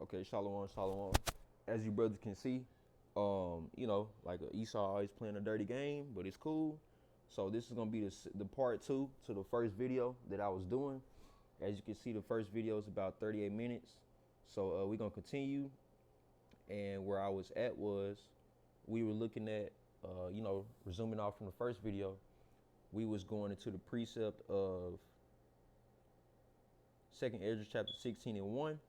Okay, shalom, shalom. As you brothers can see, like Esau always playing a dirty game, but it's cool. So this is gonna be the part two to the first video that I was doing. As you can see, the first video is about 38 minutes. So we're gonna continue, and where I was at was we were looking at, resuming off from the first video, we was going into the precept of Second Ezra chapter 16 and 1.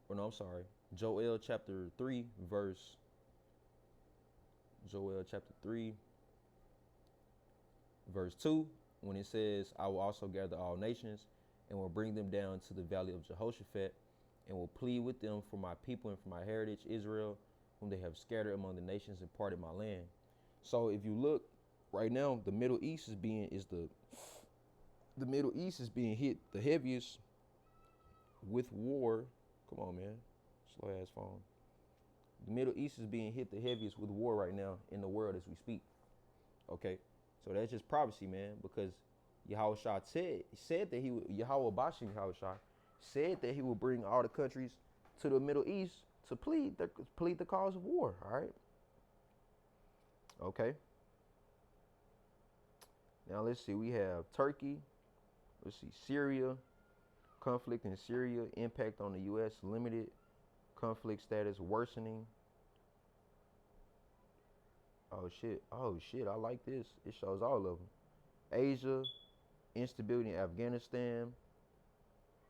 Or no, I'm sorry. Joel chapter 3, verse Joel chapter 3, verse 2, when it says, I will also gather all nations and will bring them down to the valley of Jehoshaphat and will plead with them for my people and for my heritage, Israel, whom they have scattered among the nations and parted my land. So if you look right now, the Middle East is being hit the heaviest with war. Come on, man. Slow ass phone. The Middle East is being hit the heaviest with war right now in the world as we speak. Okay, so that's just prophecy, man, because Yahushua said that he would, Yahweh Bashim Yahushua said that he would bring all the countries to the Middle East to plead the cause of war. All right. Okay. Now let's see. We have Turkey. Let's see. Syria. Conflict in Syria. Impact on the U.S. limited. Conflict status worsening. Oh shit. I like this. It shows all of them. Asia. Instability in Afghanistan.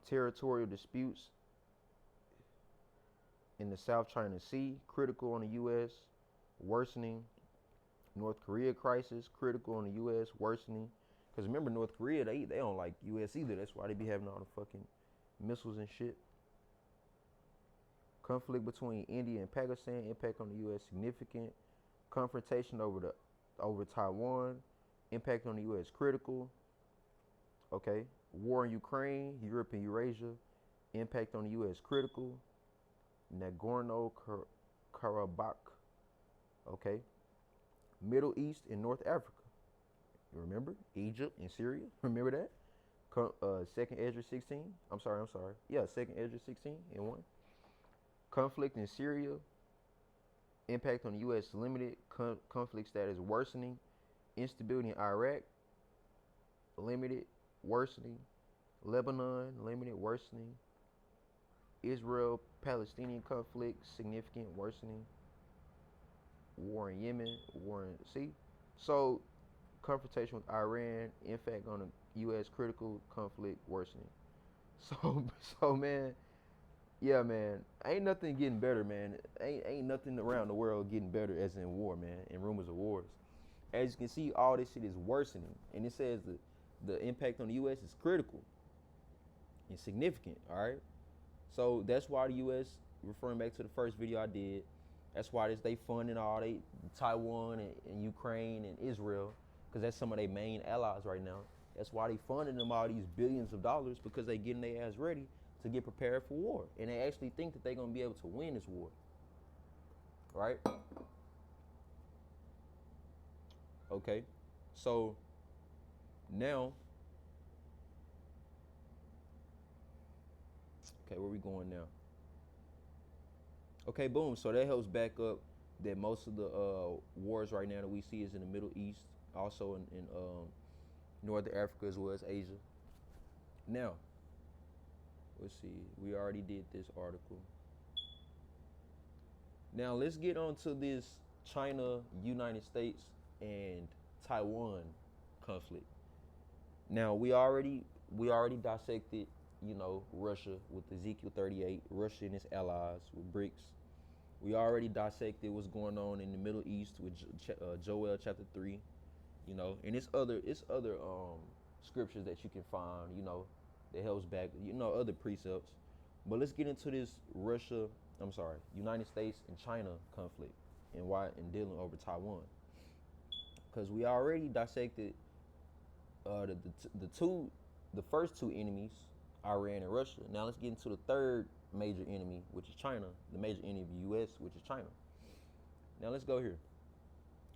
Territorial disputes in the South China Sea. Critical on the U.S. Worsening. North Korea crisis. Critical on the U.S. Worsening. Because remember, North Korea, they don't like U.S. either. That's why they be having all the fucking missiles and shit. Conflict between India and Pakistan. Impact on the U.S. significant. Confrontation over Taiwan. Impact on the U.S. critical. Okay. War in Ukraine, Europe and Eurasia. Impact on the U.S. critical. Nagorno-Karabakh. Okay. Middle East and North Africa. You remember? Egypt and Syria. Remember that? Second Ezra 16. I'm sorry. Yeah, Second Ezra 16 and 1. Conflict in Syria. Impact on the U.S. limited. Conflict status worsening. Instability in Iraq. Limited. Worsening. Lebanon. Limited. Worsening. Israel-Palestinian conflict. Significant. Worsening. War in Yemen. So confrontation with Iran. Impact on the U.S. critical conflict worsening. So man. Yeah, man. Ain't nothing getting better, man. Ain't nothing around the world getting better as in war, man, and rumors of wars. As you can see, all this shit is worsening. And it says the impact on the U.S. is critical and significant, all right? So that's why the U.S., referring back to the first video I did, that's why they funding all Taiwan and Ukraine and Israel, because that's some of their main allies right now. That's why they funding them all these billions of dollars, because they getting their ass ready to get prepared for war. And they actually think that they're going to be able to win this war. Right? Okay. So now, okay, where we going now? Okay, boom. So that helps back up that most of the wars right now that we see is in the Middle East, also in Northern Africa as well as Asia. Now, let's see. We already did this article. Now let's get on to this China, United States, and Taiwan conflict. Now we already dissected, Russia with Ezekiel 38, Russia and its allies with BRICS. We already dissected what's going on in the Middle East with Joel chapter 3, and it's other scriptures that you can find, that helps back, other precepts. But let's get into this United States and China conflict and dealing over Taiwan. Because we already dissected the first two enemies, Iran and Russia. Now let's get into the third major enemy, which is China, the major enemy of the U.S., which is China. Now let's go here.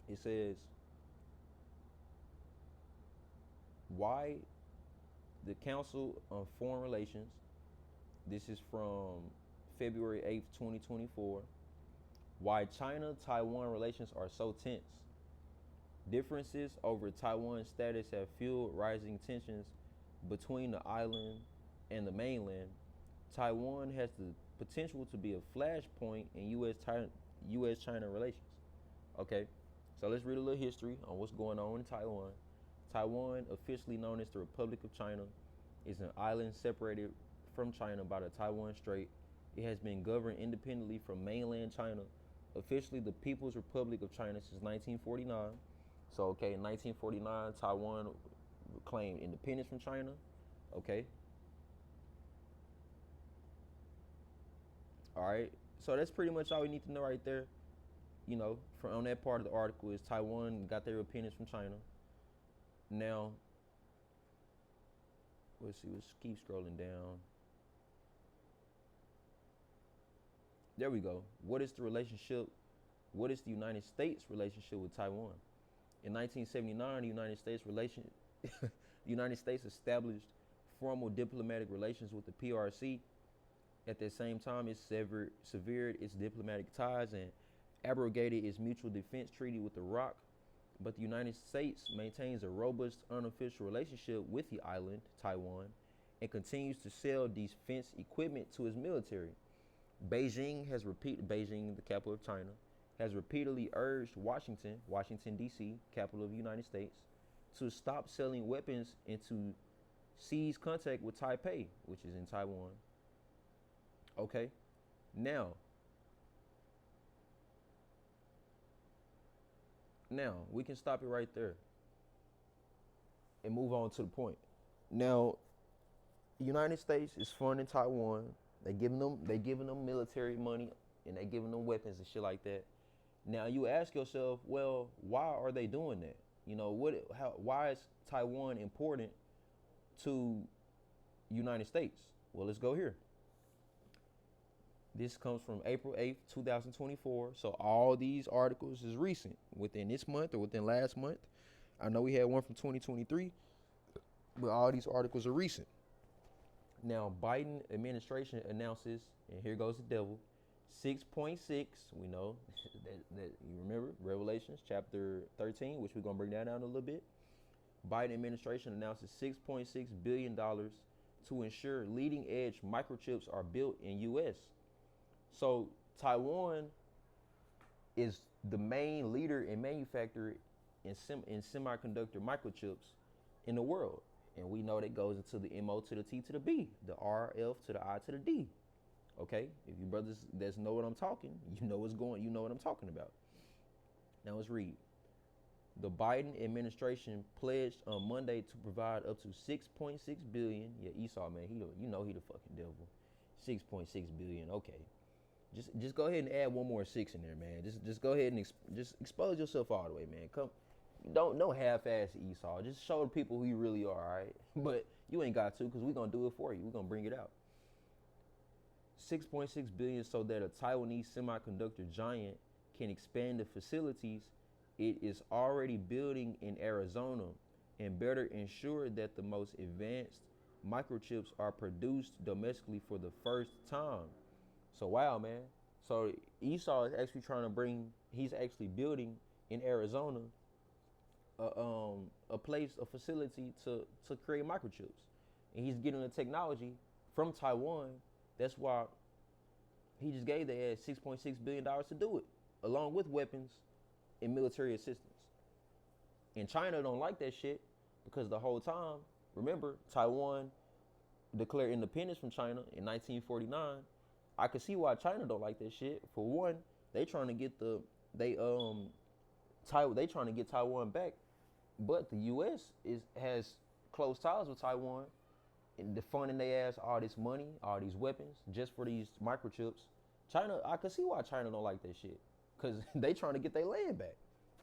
It says, why the Council on Foreign Relations, this is from February 8th, 2024. Why China-Taiwan relations are so tense. Differences over Taiwan's status have fueled rising tensions between the island and the mainland. Taiwan has the potential to be a flashpoint in U.S.-China relations. Okay, so let's read a little history on what's going on in Taiwan. Taiwan, officially known as the Republic of China, is an island separated from China by the Taiwan Strait. It has been governed independently from mainland China, officially the People's Republic of China since 1949. So, okay, in 1949, Taiwan claimed independence from China. Okay. All right. So that's pretty much all we need to know right there. From on that part of the article is Taiwan got their independence from China. Now, let's see. Let's keep scrolling down. There we go. What is the relationship? What is the United States relationship with Taiwan? In 1979, the United States established formal diplomatic relations with the PRC. At the same time, it severed its diplomatic ties and abrogated its mutual defense treaty with Iraq. But the United States maintains a robust unofficial relationship with the island, Taiwan, and continues to sell defense equipment to its military. Beijing, the capital of China, has repeatedly urged Washington D.C., capital of the United States, to stop selling weapons and to seize contact with Taipei, which is in Taiwan. Okay, now we can stop it right there and move on to the point. Now, the United States is funding Taiwan. They giving them military money and they giving them weapons and shit like that. Now you ask yourself, well, why are they doing that? Why is Taiwan important to United States? Well, let's go here. This comes from April 8th, 2024. So all these articles is recent, within this month or within last month. I know we had one from 2023, but all these articles are recent. Now, Biden administration announces, and here goes the devil, 6.6. We know that you remember Revelations chapter 13, which we're going to bring that down a little bit. Biden administration announces $6.6 billion to ensure leading edge microchips are built in U.S. So Taiwan is the main leader and manufacturer in semiconductor microchips in the world. And we know that goes into the MO to the T to the B, the RF to the I to the D. Okay? If you brothers that know what I'm talking, you know what I'm talking about. Now let's read. The Biden administration pledged on Monday to provide up to 6.6 billion. Yeah, Esau, man, he the fucking devil. 6.6 billion. Okay. Just go ahead and add one more 6 in there, man. Just go ahead and just expose yourself all the way, man. Come. Don't half-ass Esau. Just show the people who you really are, all right? But you ain't got to, because we're going to do it for you. We're going to bring it out. 6.6 billion so that a Taiwanese semiconductor giant can expand the facilities it is already building in Arizona and better ensure that the most advanced microchips are produced domestically for the first time. So wow, man. So Esau is actually he's actually building in Arizona a facility to create microchips, and he's getting the technology from Taiwan. That's why he just gave the ass $6.6 billion to do it, along with weapons and military assistance. And China don't like that shit because the whole time, remember, Taiwan declared independence from China in 1949. I can see why China don't like that shit. For one, they trying to get trying to get Taiwan back, but the U.S. has close ties with Taiwan, and funding their ass all this money, all these weapons, just for these microchips. China, I can see why China don't like that shit, because they trying to get their land back.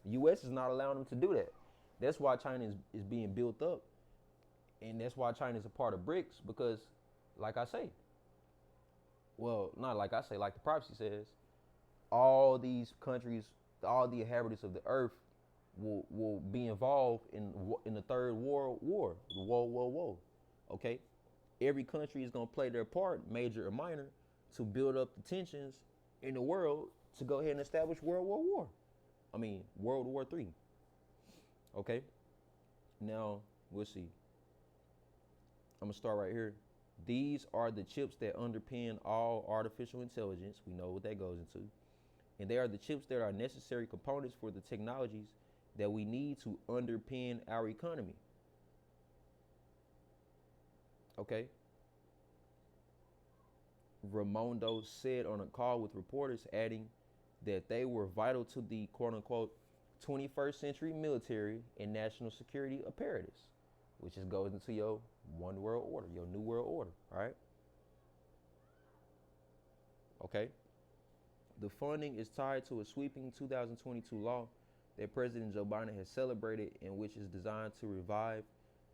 The U.S. is not allowing them to do that. That's why China is being built up, and that's why China is a part of BRICS, because, like I say, well, not like I say, like the prophecy says, all these countries, all the inhabitants of the earth will be involved in the third world war, the whoa. Okay, every country is gonna play their part, major or minor, to build up the tensions in the world to go ahead and establish World War III. Okay. Now we'll see. I'm gonna start right here. These are the chips that underpin all artificial intelligence. We know what that goes into. And they are the chips that are necessary components for the technologies that we need to underpin our economy. Okay. Raimondo said on a call with reporters, adding that they were vital to the quote unquote 21st century military and national security imperatives, which just goes into your one world order, your new world order. All right. Okay. The funding is tied to a sweeping 2022 law that President Joe Biden has celebrated, and which is designed to revive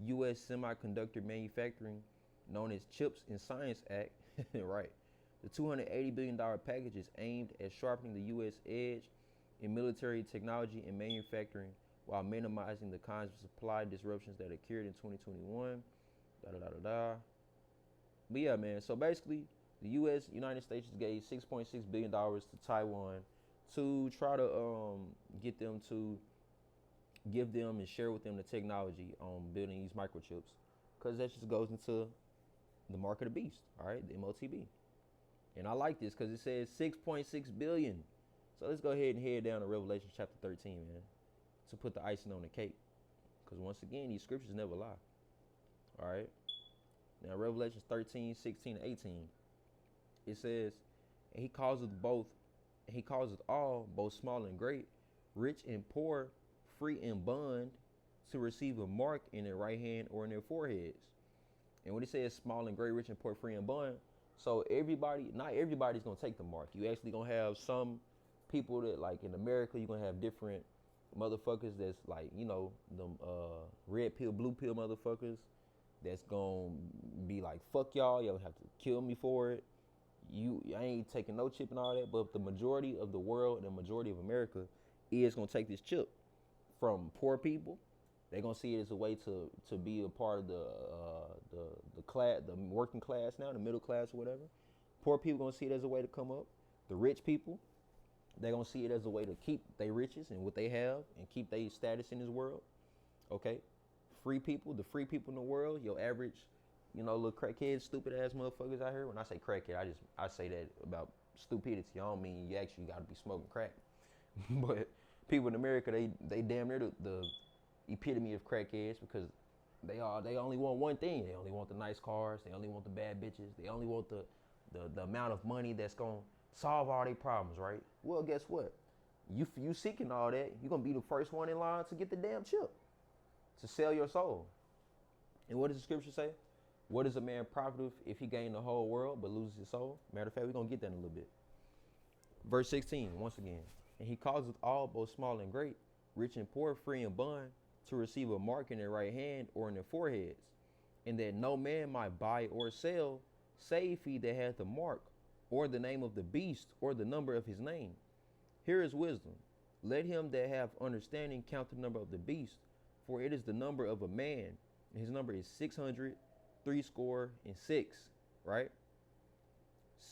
U.S. semiconductor manufacturing, known as CHIPS and Science Act. Right. The $280 billion package is aimed at sharpening the U.S. edge in military technology and manufacturing while minimizing the kinds of supply disruptions that occurred in 2021. But yeah, man. So basically, the United States gave $6.6 billion to Taiwan to try to get them to give them and share with them the technology on building these microchips, because that just goes into the mark of the beast. All right, the MOTB. And I like this because it says 6.6 billion. So let's go ahead and head down to Revelation chapter 13, man, to put the icing on the cake. Because once again, these scriptures never lie. All right. Now, Revelation 13, 16, and 18. It says, and he causeth all, both small and great, rich and poor, free and bond, to receive a mark in their right hand or in their foreheads. And when it says small and great, rich and poor, free and bond, so not everybody's gonna take the mark. You actually gonna have some people that, like in America, you're gonna have different motherfuckers that's like, them red pill, blue pill motherfuckers that's gonna be like, fuck y'all have to kill me for it. I ain't taking no chip and all that. But the majority of the world, the majority of America, is gonna take this chip from poor people. They're gonna see it as a way to be a part of the class, the working class now, the middle class or whatever. Poor people gonna see it as a way to come up. The rich people, they're gonna see it as a way to keep their riches and what they have and keep their status in this world. Okay. Free people, the free people in the world, your average, little crackhead, stupid ass motherfuckers out here. When I say crackhead, I say that about stupidity. I don't mean you actually gotta be smoking crack. But people in America, they damn near the epitome of crackheads, because they only want one thing. They only want the nice cars. They only want the bad bitches. They only want the amount of money that's gonna solve all their problems, right? Well, guess what? You seeking all that, you're gonna be the first one in line to get the damn chip, to sell your soul. And what does the scripture say? What is a man profitable if he gain the whole world but loses his soul? Matter of fact, we're gonna get that in a little bit. Verse 16, once again. And he causeth all, both small and great, rich and poor, free and bond, to receive a mark in their right hand or in their foreheads, and that no man might buy or sell, save he that hath the mark, or the name of the beast, or the number of his name. Here is wisdom. Let him that have understanding count the number of the beast, for it is the number of a man, and his number is 666, right?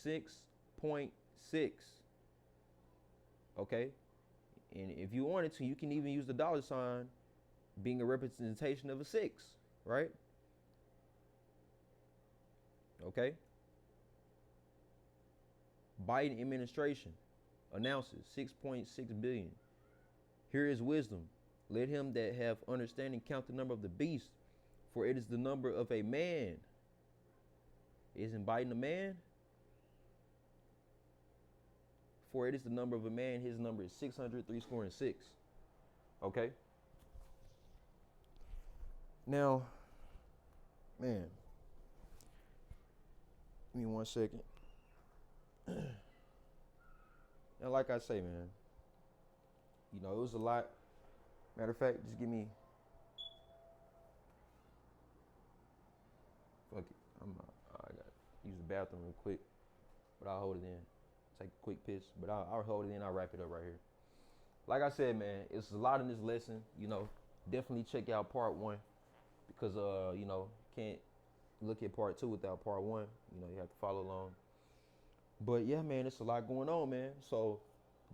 6.6. Okay? And if you wanted to, you can even use the dollar sign being a representation of a 6, right? Okay? Biden administration announces 6.6 billion. Here is wisdom. Let him that have understanding count the number of the beast, for it is the number of a man. Isn't Biden a man? For it is the number of a man. His number is 666. Okay? Now, man, give me 1 second. Now, like I say, man, it was a lot. Matter of fact, just give me. Fuck it. I got to use the bathroom real quick, but I'll hold it in. Take a quick piss, but I'll hold it in. I'll wrap it up right here. Like I said, man, it's a lot in this lesson. Definitely check out part 1, because can't look at part 2 without part 1. You have to follow along. But yeah, man, it's a lot going on, man. So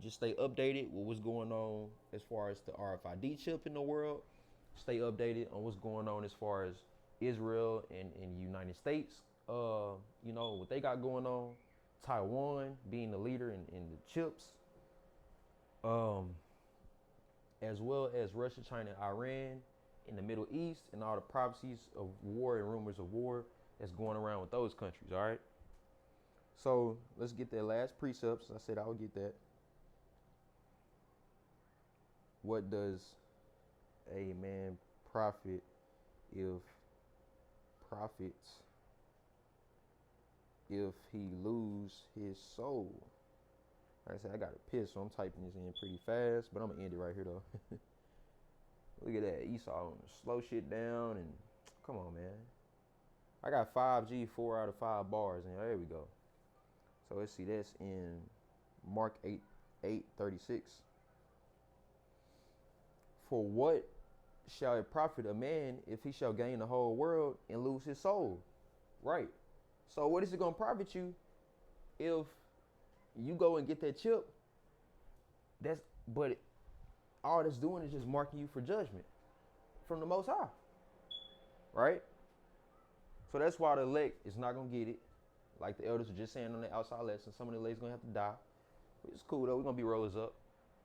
just stay updated with what's going on as far as the RFID chip in the world. Stay updated on what's going on as far as Israel and United States. What they got going on. Taiwan being the leader in the chips, um, as well as Russia, China, Iran in the Middle East, and all the prophecies of war and rumors of war that's going around with those countries. All right. So let's get that last precepts. I said I would get that. What does a man profit if profits if he lose his soul? Like I said, I got to piss, so I'm typing this in pretty fast, but I'm gonna end it right here though. Look at that, Esau on slow shit down, and come on, man. I got 5G, 4 out of 5 bars, and there we go. So let's see, that's in Mark 8:36. For what shall it profit a man if he shall gain the whole world and lose his soul? Right. So what is it gonna profit you if you go and get that chip? But all that's doing is just marking you for judgment from the Most High, right? So that's why the elect is not gonna get it. Like the elders were just saying on the outside lesson, some of the elect's gonna have to die. It's cool though. We're gonna be rollers up.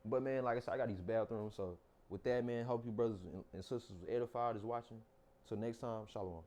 But man, like I said, I got these bathrooms. So with that, man, hope you brothers and sisters was edified is watching. So next time, shalom.